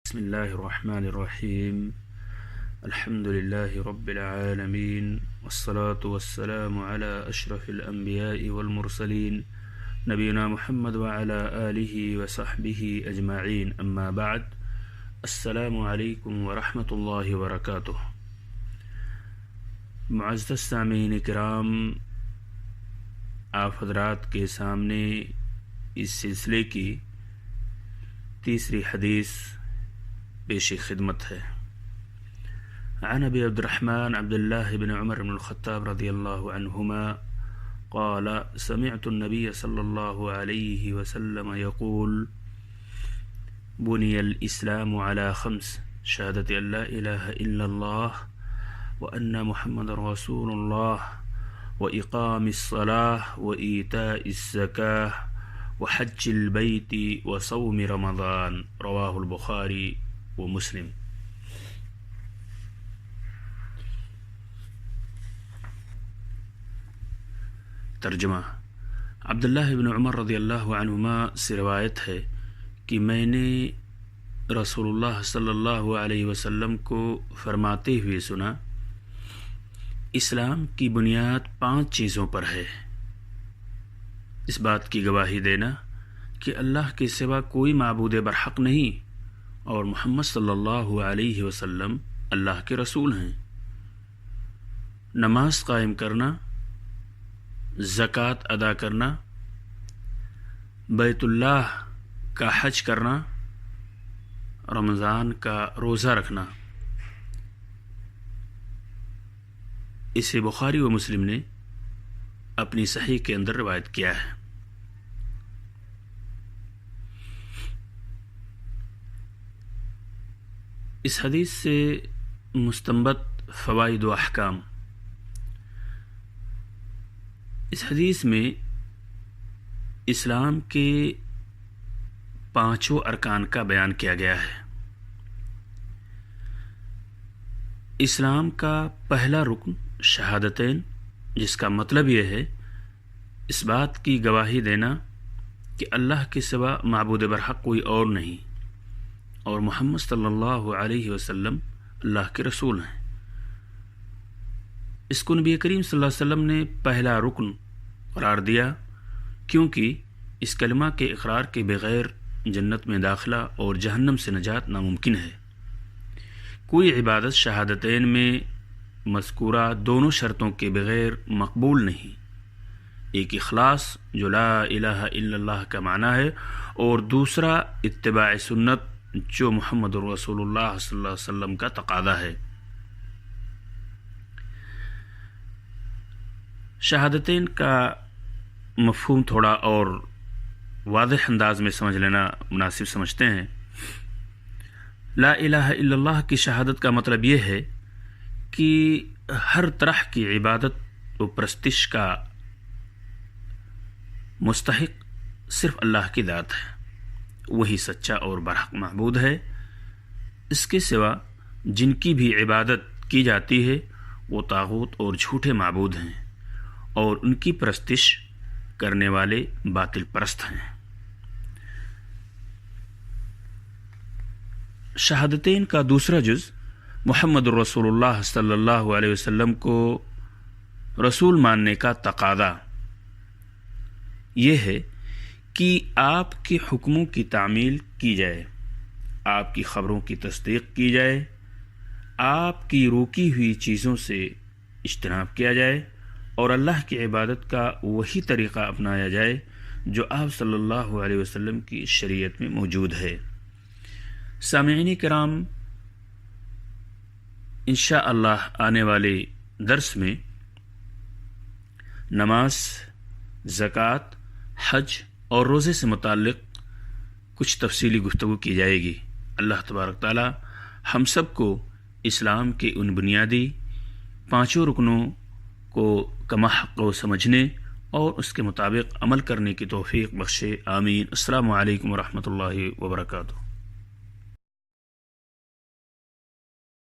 بسم الله الرحمن الرحيم. الحمد لله رب العالمين، والصلاة والسلام على أشرف الأنبياء والمرسلين نبينا محمد وعلى آله وصحبه أجمعين، أما بعد. السلام علیکم ورحمۃ اللہ وبرکاتہ. معزز سامعین کرام، آپ حضرات کے سامنے اس سلسلے کی تیسری حدیث پیش خدمت ہے. عن ابی عبد الرحمن عبد الله بن عمر بن الخطاب رضی اللہ عنہما قال سمعت النبي صلی اللہ علیہ وسلم يقول بني الإسلام على 5 شهادة أن لا إله إلا الله وأن محمد رسول الله وإقام الصلاة وإيتاء الزكاة وحج البيت وصوم رمضان. رواه البخاري ومسلم. ترجمہ: عبداللہ بن عمر رضی اللہ عنہما سے روایت ہے کہ میں نے رسول اللہ صلی اللہ علیہ وسلم کو فرماتے ہوئے سنا، اسلام کی بنیاد 5 چیزوں پر ہے. اس بات کی گواہی دینا کہ اللہ کے سوا کوئی معبود برحق نہیں اور محمد صلی اللہ علیہ وسلم اللہ کے رسول ہیں. نماز قائم کرنا، زکوٰۃ ادا کرنا، بیت اللہ کا حج کرنا، رمضان کا روزہ رکھنا. اسے بخاری و مسلم نے اپنی صحیح کے اندر روایت کیا ہے. اس حدیث سے مستنبط فوائد و احکام. اس حدیث میں اسلام کے 5 ارکان کا بیان کیا گیا ہے. اسلام کا پہلا رکن شہادتین، جس کا مطلب یہ ہے اس بات کی گواہی دینا کہ اللہ کے سوا معبود برحق کوئی اور نہیں اور محمد صلی اللہ علیہ وسلم اللہ کے رسول ہیں. اس کو نبی کریم صلی اللہ علیہ وسلم نے پہلا رکن قرار دیا کیونکہ اس کلمہ کے اقرار کے بغیر جنت میں داخلہ اور جہنم سے نجات ناممکن ہے. کوئی عبادت شہادتین میں مذکورہ دونوں شرطوں کے بغیر مقبول نہیں. ایک اخلاص جو لا الہ الا اللہ کا معنی ہے، اور دوسرا اتباع سنت جو محمد رسول اللہ صلی اللہ علیہ وسلم کا تقاضا ہے. شہادتین کا مفہوم تھوڑا اور واضح انداز میں سمجھ لینا مناسب سمجھتے ہیں. لا الہ الا اللہ کی شہادت کا مطلب یہ ہے کہ ہر طرح کی عبادت و پرستش کا مستحق صرف اللہ کی ذات ہے. وہی سچا اور برحق معبود ہے. اس کے سوا جن کی بھی عبادت کی جاتی ہے وہ طاغوت اور جھوٹے معبود ہیں اور ان کی پرستش کرنے والے باطل پرست ہیں. شہادتین کا دوسرا جز محمد رسول اللہ صلی اللہ علیہ وسلم کو رسول ماننے کا تقاضا یہ ہے کہ آپ کے حکموں کی تعمیل کی جائے، آپ کی خبروں کی تصدیق کی جائے، آپ کی روکی ہوئی چیزوں سے اجتناب کیا جائے اور اللہ کی عبادت کا وہی طریقہ اپنایا جائے جو آپ صلی اللہ علیہ وسلم کی شریعت میں موجود ہے. سامعین کرام، انشاءاللہ آنے والے درس میں نماز، زکوٰۃ، حج اور روزے سے متعلق کچھ تفصیلی گفتگو کی جائے گی. اللہ تبارک تعالی ہم سب کو اسلام کے ان بنیادی 5 رکنوں کو کما حق و سمجھنے اور اس کے مطابق عمل کرنے کی توفیق بخشے. آمین. السلام علیکم ورحمۃ اللہ وبرکاتہ.